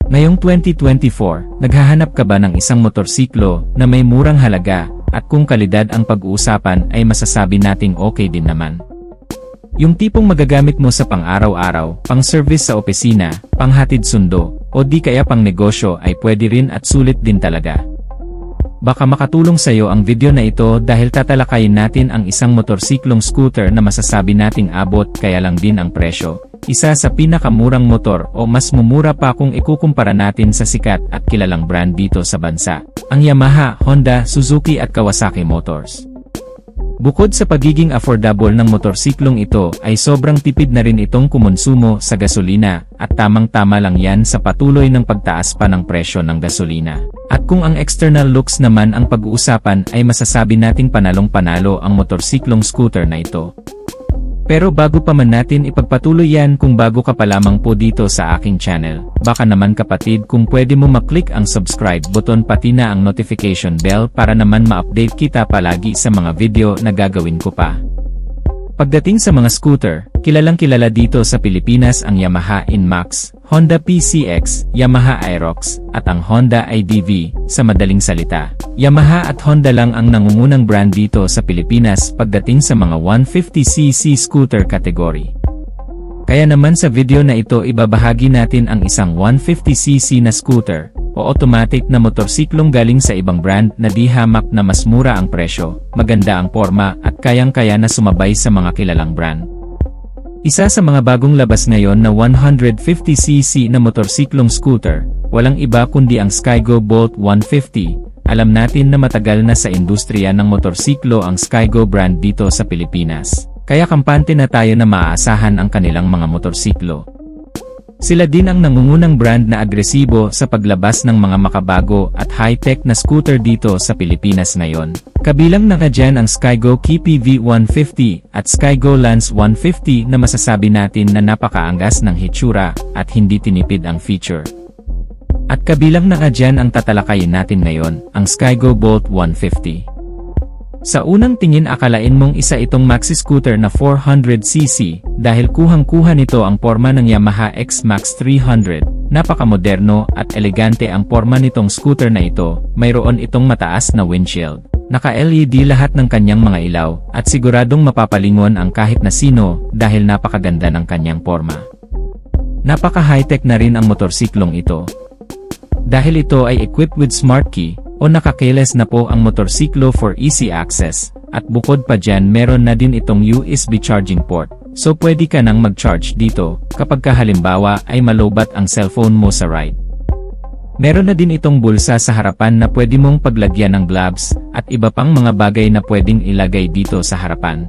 Ngayong 2024, naghahanap ka ba ng isang motorsiklo na may murang halaga at kung kalidad ang pag-uusapan ay masasabi nating okay din naman? Yung tipong magagamit mo sa pang-araw-araw, pang-service sa opisina, panghatid sundo, o di kaya pang negosyo ay pwede rin at sulit din talaga. Baka makatulong sa'yo ang video na ito dahil tatalakayin natin ang isang motorsiklong scooter na masasabi nating abot kaya lang din ang presyo. Isa sa pinakamurang motor o mas mumura pa kung ikukumpara natin sa sikat at kilalang brand dito sa bansa, ang Yamaha, Honda, Suzuki at Kawasaki Motors. Bukod sa pagiging affordable ng motorsiklong ito ay sobrang tipid na rin itong kumonsumo sa gasolina at tamang-tama lang yan sa patuloy ng pagtaas pa ng presyo ng gasolina. At kung ang external looks naman ang pag-uusapan ay masasabi nating panalong-panalo ang motorsiklong scooter na ito. Pero bago pa man natin ipagpatuloy yan, kung bago ka pa lamang po dito sa aking channel, baka naman kapatid kung pwede mo maklik ang subscribe button pati na ang notification bell para naman ma-update kita palagi sa mga video na gagawin ko pa. Pagdating sa mga scooter, kilalang kilala dito sa Pilipinas ang Yamaha Inmax, Honda PCX, Yamaha Aerox, at ang Honda IDV. Sa madaling salita, Yamaha at Honda lang ang nangungunang brand dito sa Pilipinas pagdating sa mga 150cc scooter category. Kaya naman sa video na ito ibabahagi natin ang isang 150cc na scooter o automatic na motorsiklong galing sa ibang brand na di hamak na mas mura ang presyo, maganda ang forma at kayang-kaya na sumabay sa mga kilalang brand. Isa sa mga bagong labas ngayon na 150cc na motorsiklong scooter, walang iba kundi ang Skygo Bolt 150. Alam natin na matagal na sa industriya ng motorsiklo ang Skygo brand dito sa Pilipinas, kaya kampante na tayo na maaasahan ang kanilang mga motorsiklo. Sila din ang nangungunang brand na agresibo sa paglabas ng mga makabago at high-tech na scooter dito sa Pilipinas ngayon. Kabilang na dyan ang Skygo KPV 150 at Skygo Lance 150 na masasabi natin na napakaangas ng hitsura at hindi tinipid ang feature. At kabilang na dyan ang tatalakayin natin ngayon, ang Skygo Bolt 150. Sa unang tingin akalain mong isa itong maxi scooter na 400cc dahil kuhang-kuha nito ang porma ng Yamaha X-Max 300. Napakamoderno at elegante ang porma nitong scooter na ito, mayroon itong mataas na windshield. Naka-LED lahat ng kanyang mga ilaw at siguradong mapapalingon ang kahit na sino dahil napakaganda ng kanyang porma. Napaka-high-tech na rin ang motorsiklong ito. Dahil ito ay equipped with smart key, o nakakeyless na po ang motorsiklo for easy access, at bukod pa dyan meron na din itong USB charging port, so pwede ka nang mag-charge dito, kapag halimbawa ay malobat ang cellphone mo sa ride. Meron na din itong bulsa sa harapan na pwede mong paglagyan ng gloves, at iba pang mga bagay na pwedeng ilagay dito sa harapan.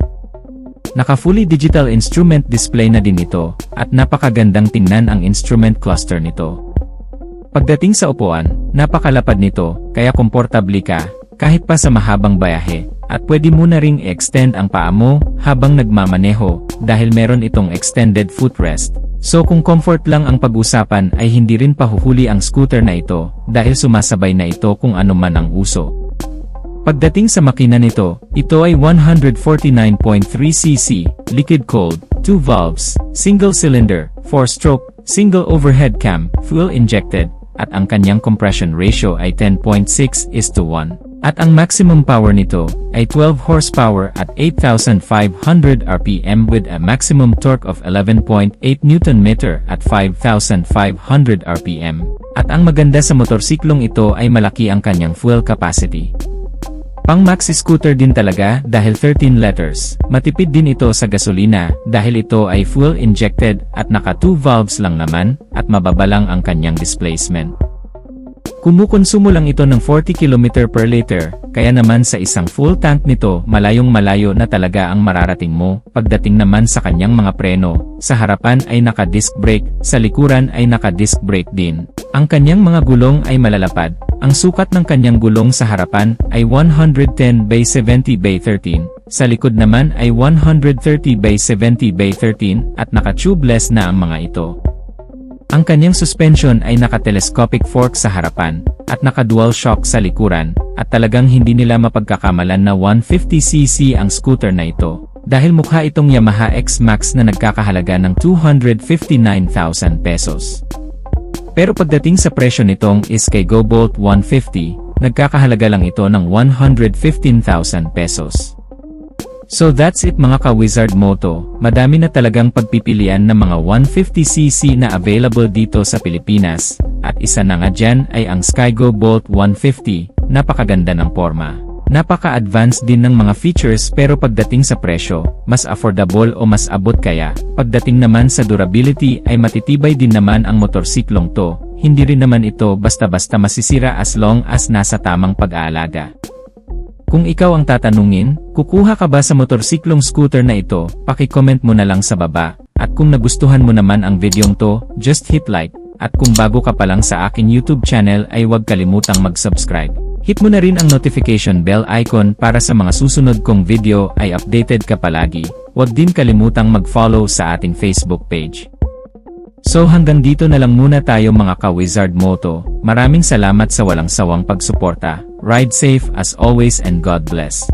Naka-fully digital instrument display na din ito, at napakagandang tingnan ang instrument cluster nito. Pagdating sa upuan, napakalapad nito, kaya komportable ka, kahit pa sa mahabang bayahe, at pwede mo na ring extend ang paa mo habang nagmamaneho, dahil meron itong extended footrest. So kung comfort lang ang pag-usapan ay hindi rin pahuhuli ang scooter na ito, dahil sumasabay na ito kung ano man ang uso. Pagdating sa makina nito, ito ay 149.3cc, liquid-cooled, 2 valves, single cylinder, 4-stroke, single overhead cam, fuel-injected, at ang kanyang compression ratio ay 10.6:1. At ang maximum power nito ay 12 horsepower at 8,500 RPM with a maximum torque of 11.8 Nm at 5,500 RPM. At ang maganda sa motorsiklong ito ay malaki ang kanyang fuel capacity. Pang maxi scooter din talaga dahil 13 liters. Matipid din ito sa gasolina dahil ito ay fuel injected at naka 2 valves lang naman at mababa lang ang kanyang displacement. Kumukonsumo lang ito ng 40 km per liter, kaya naman sa isang full tank nito malayong malayo na talaga ang mararating mo. Pagdating naman sa kanyang mga preno, sa harapan ay naka-disc brake, sa likuran ay naka-disc brake din. Ang kanyang mga gulong ay malalapad. Ang sukat ng kanyang gulong sa harapan ay 110/70/13, sa likod naman ay 130/70/13 at naka-tubeless na ang mga ito. Ang kanyang suspension ay naka-telescopic fork sa harapan, at naka-dual shock sa likuran, at talagang hindi nila mapagkakamalan na 150cc ang scooter na ito, dahil mukha itong Yamaha X-Max na nagkakahalaga ng 259,000 pesos. Pero pagdating sa presyo nitong Skygo Bolt 150, nagkakahalaga lang ito ng 115,000 pesos. So that's it mga ka-Wizard Moto, madami na talagang pagpipilian ng mga 150cc na available dito sa Pilipinas, at isa na nga dyan ay ang Skygo Bolt 150, napakaganda ng forma. Napaka-advanced din ng mga features pero pagdating sa presyo, mas affordable o mas abot kaya, pagdating naman sa durability ay matitibay din naman ang motorsiklong to, hindi rin naman ito basta-basta masisira as long as nasa tamang pag-aalaga. Kung ikaw ang tatanungin, kukuha ka ba sa motorsiklong scooter na ito, paki-comment mo na lang sa baba, at kung nagustuhan mo naman ang videong to, just hit like, at kung bago ka pa lang sa akin YouTube channel ay huwag kalimutang mag-subscribe. Hit mo na rin ang notification bell icon para sa mga susunod kong video ay updated ka palagi, huwag din kalimutang mag-follow sa ating Facebook page. So hanggang dito na lang muna tayo mga ka-Wizard Moto, maraming salamat sa walang sawang pagsuporta. Ride safe as always and God bless.